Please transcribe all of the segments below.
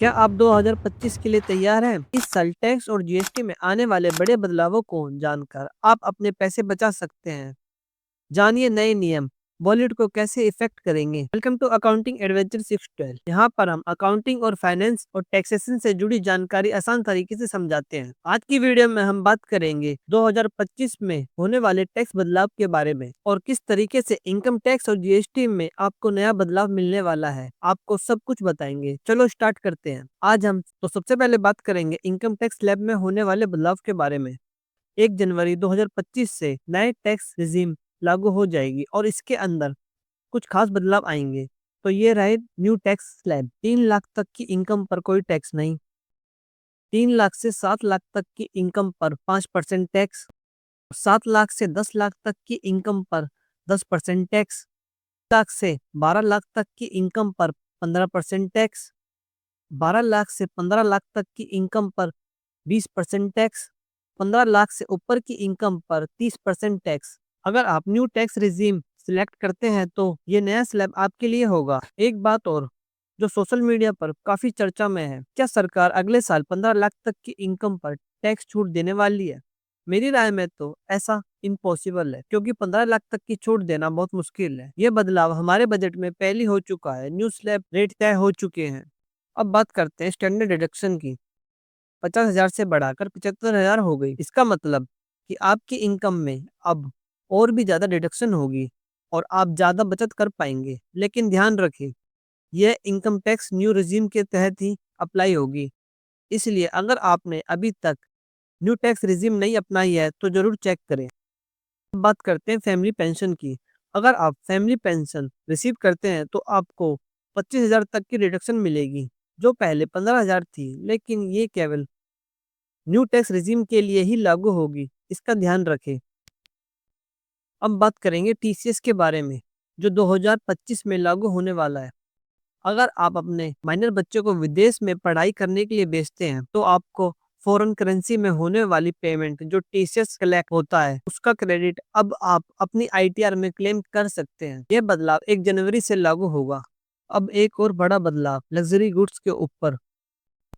क्या आप 2025 के लिए तैयार हैं? इस साल टैक्स और जीएसटी में आने वाले बड़े बदलावों को जानकर आप अपने पैसे बचा सकते हैं। जानिए नए नियम बॉलीवुड को कैसे इफेक्ट करेंगे। Welcome to accounting adventure 612। यहाँ पर हम अकाउंटिंग और फाइनेंस और टैक्सेशन से जुड़ी जानकारी आसान तरीके से समझाते हैं। आज की वीडियो में हम बात करेंगे 2025 में होने वाले टैक्स बदलाव के बारे में और किस तरीके से इनकम टैक्स और जीएसटी में आपको नया बदलाव मिलने वाला है। आपको सब कुछ बताएंगे। चलो स्टार्ट करते हैं। आज हम सबसे पहले बात करेंगे इनकम टैक्स स्लैब में होने वाले बदलाव के बारे में। 1 जनवरी 2025 से नए टैक्स रिजीम लागू हो जाएगी और इसके अंदर कुछ खास बदलाव आएंगे। तो ये रहे न्यू टैक्स स्लैब। 3 लाख तक की इनकम पर कोई टैक्स नहीं। 3 लाख से 7 लाख तक की इनकम पर 5% टैक्स। 7 लाख से 10 लाख तक की इनकम पर 10% टैक्स। 1 लाख से 12 लाख तक की इनकम पर 15% टैक्स। 12 लाख से 15 लाख तक की इनकम पर 20% टैक्स। 15 लाख से ऊपर की इनकम पर 30% टैक्स। अगर आप न्यू टैक्स रिजीम सिलेक्ट करते हैं तो ये नया स्लैब आपके लिए होगा। एक बात और जो सोशल मीडिया पर काफी चर्चा में है, क्या सरकार अगले साल 15 लाख तक की इनकम पर टैक्स छूट देने वाली है? मेरी राय में तो ऐसा इम्पॉसिबल है, क्योंकि 15 लाख तक की छूट देना बहुत मुश्किल है। ये बदलाव हमारे बजट में पहले हो चुका है। न्यू स्लैब रेट तय हो चुके हैं। अब बात करते हैं स्टैंडर्ड डिडक्शन की। 50,000 से बढ़ाकर 75,000 हो गई। इसका मतलब कि आपकी इनकम में अब और भी ज्यादा डिडक्शन होगी और आप ज्यादा बचत कर पाएंगे। लेकिन ध्यान रखें, यह इनकम टैक्स न्यू रिजीम के तहत ही अप्लाई होगी। इसलिए अगर आपने अभी तक न्यू टैक्स रिजीम नहीं अपनाई है तो जरूर चेक करें। अब बात करते हैं फैमिली पेंशन की। अगर आप फैमिली पेंशन रिसीव करते हैं तो आपको 25,000 तक की रिडक्शन मिलेगी, जो पहले 15,000 थी। लेकिन ये केवल न्यू टैक्स रिजीम के लिए ही लागू होगी, इसका ध्यान रखें। अब बात करेंगे टीसीएस के बारे में, जो 2025 में लागू होने वाला है। अगर आप अपने माइनर बच्चे को विदेश में पढ़ाई करने के लिए भेजते हैं तो आपको फॉरेन करेंसी में होने वाली पेमेंट जो टीसीएस कलेक्ट होता है उसका क्रेडिट अब आप अपनी आईटीआर में क्लेम कर सकते हैं। यह बदलाव 1 जनवरी से लागू होगा। अब एक और बड़ा बदलाव लग्जरी गुड्स के ऊपर।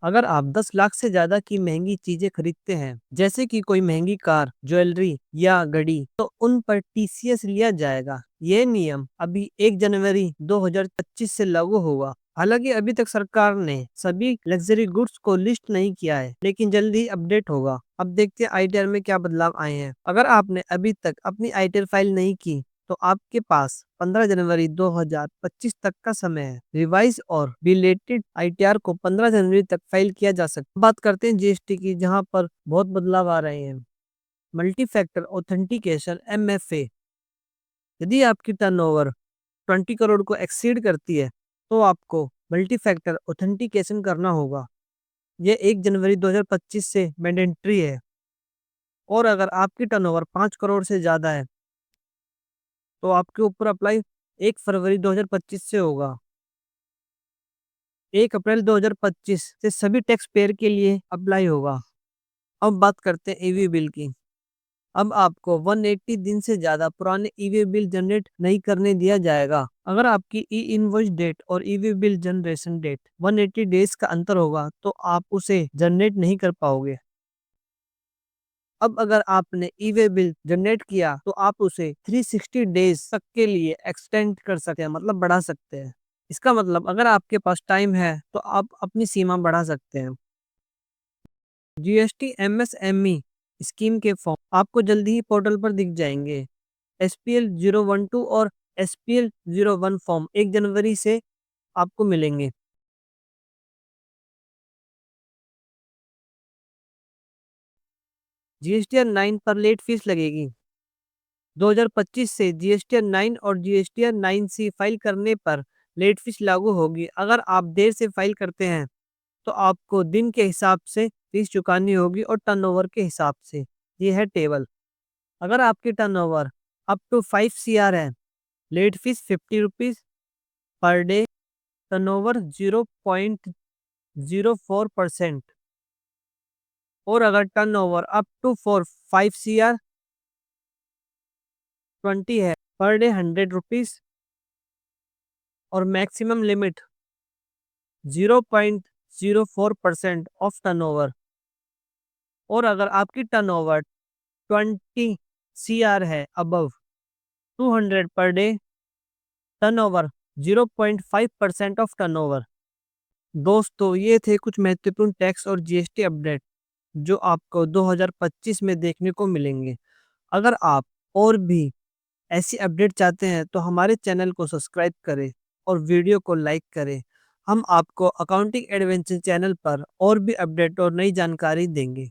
अगर आप 10 लाख से ज्यादा की महंगी चीजें खरीदते हैं, जैसे कि कोई महंगी कार, ज्वेलरी या घड़ी, तो उन पर टीसीएस लिया जाएगा। ये नियम अभी 1 जनवरी 2025 से लागू होगा। हालांकि अभी तक सरकार ने सभी लग्जरी गुड्स को लिस्ट नहीं किया है, लेकिन जल्दी ही अपडेट होगा। अब देखते हैं आईटीआर में क्या बदलाव आए हैं। अगर आपने अभी तक अपनी आईटीआर फाइल नहीं की तो आपके पास 15 जनवरी 2025 तक का समय है। रिवाइज और रिलेटेड आईटीआर को 15 जनवरी तक फाइल किया जा सकता है। बात करते हैं जीएसटी की, जहां पर बहुत बदलाव आ रहे हैं। Multi factor authentication MFA. यदि आपकी टर्नओवर 20 करोड़ को एक्सीड करती है तो आपको मल्टी फैक्टर ऑथेंटिकेशन करना होगा। यह 1 जनवरी 2025 से मैंडेटरी है। और अगर आपकी टर्नओवर 5 करोड़ से ज्यादा है तो आपके ऊपर अप्लाई 1 फरवरी 2025 से होगा। 1 अप्रैल 2025 से सभी टैक्स पेयर के लिए अप्लाई होगा। अब बात करते हैं ईवी बिल की। अब आपको 180 दिन से ज्यादा पुराने ईवी बिल जनरेट नहीं करने दिया जाएगा। अगर आपकी ई इनवॉइस डेट और e way bill generation date 180 days का अंतर होगा तो आप उसे जनरेट नहीं कर पाओगे। अब अगर आपने ईवे बिल जनरेट किया तो आप उसे 360 डेज तक के लिए एक्सटेंड कर सकते हैं, मतलब बढ़ा सकते हैं। इसका मतलब अगर आपके पास टाइम है तो आप अपनी सीमा बढ़ा सकते हैं। जीएसटी एमएसएमई स्कीम के फॉर्म आपको जल्दी ही पोर्टल पर दिख जाएंगे। एसपीएल 012 और एसपीएल 01 फॉर्म 1 जनवरी से आपको मिलेंगे। जीएसटी 9 पर लेट फीस लगेगी। 2025 से जीएसटी 9 और जीएसटी 9C फाइल करने पर लेट फीस लागू होगी। अगर आप देर से फाइल करते हैं तो आपको दिन के हिसाब से फीस चुकानी होगी और टर्नओवर के हिसाब से। ये है टेबल। अगर आपकी टर्नओवर अप टू 5 सीआर है, late fee 50 rupees per day. Turnover 0.04%। और अगर टर्नओवर अप टू 5 सीआर 20 है, पर डे 100 रुपीज। और मैक्सिमम लिमिट 0. 0.04% ऑफ टर्नओवर, और अगर आपकी टर्नओवर 20 CR है अबव 200 पर डे, टर्नओवर 0.5% ऑफ टर्नओवर। दोस्तों, ये थे कुछ महत्वपूर्ण टैक्स और जीएसटी अपडेट जो आपको 2025 में देखने को मिलेंगे। अगर आप और भी ऐसी अपडेट चाहते हैं तो हमारे चैनल को सब्सक्राइब करें और वीडियो को लाइक करें। हम आपको अकाउंटिंग एडवेंचर चैनल पर और भी अपडेट और नई जानकारी देंगे।